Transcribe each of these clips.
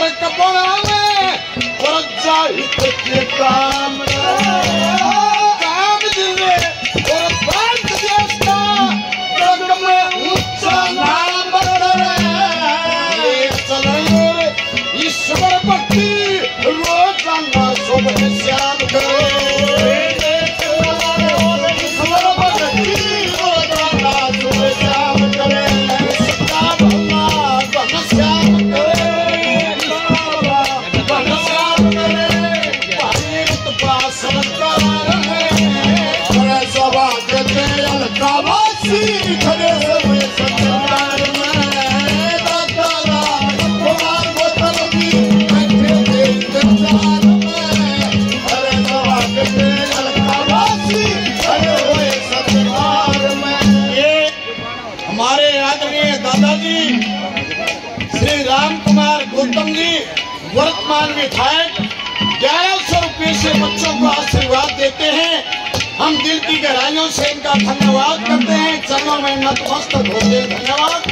फर्क बनावे और जाहिद के काम दिले और भारत देश का जग में ऊंचा नाम करे चले ईश्वर भक्ति रोजाना सुबह शाम करे ईश्वर भक्ति रोजाना सुबह शाम करे सदा भला घनश्याम करे घनश्याम करे भारत पास सरकार में सभा के अलकावासी खड़े हुए सरकार में दादा कुमार बोतल की बैठे थे इंतजार में अरे सभा के अलकावासी खड़े हुए सरकार में। ये हमारे आदरणीय दादाजी श्री राम कुमार गौतम जी वर्तमान विधायक 1100 रुपये से बच्चों को आशीर्वाद देते हैं। हम दिल की गहराइयों से इनका धन्यवाद करते हैं, चरणों में नतमस्तक होते हैं, धन्यवाद।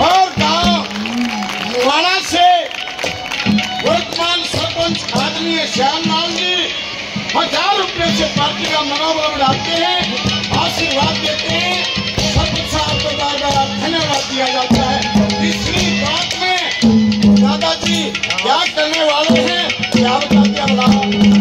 और गांव मुवाड़ा से वर्तमान सरपंच आदरणीय श्यामलाल जी 1000 रुपये से पार्टी का मनोबल बढ़ाते हैं, आशीर्वाद देते हैं। सरपंच साहब को बार-बार धन्यवाद दिया जाता है। तीसरी बात में दादाजी क्या करने वाले हैं क्या बताते हैं।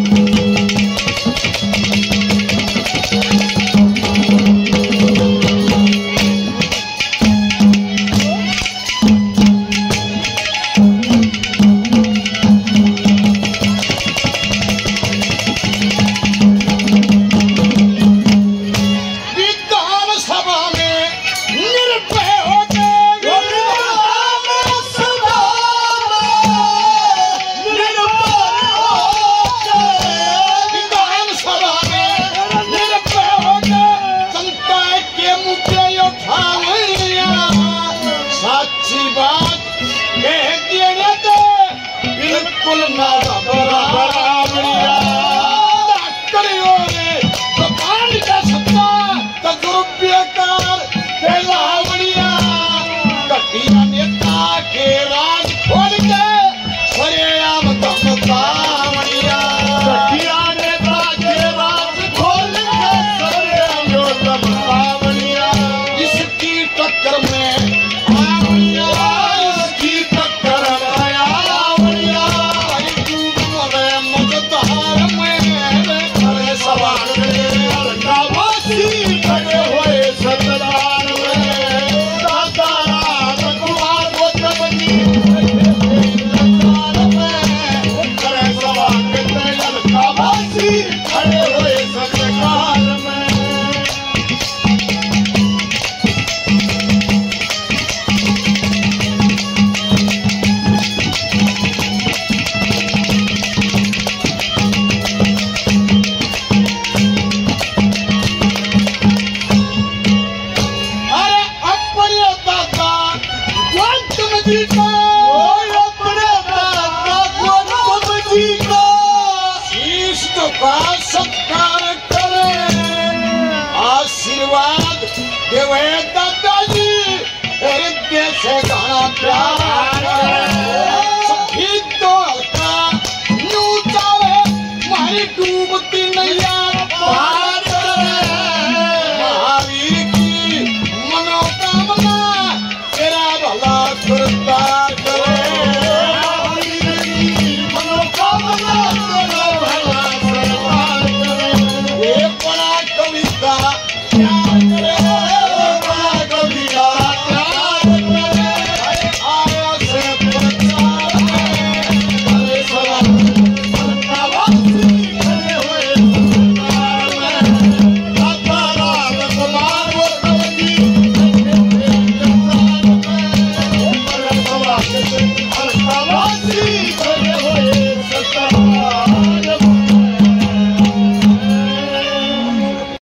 सत्कार करे आशीर्वाद देवे दादाजी हृदय से गाना प्यार करे।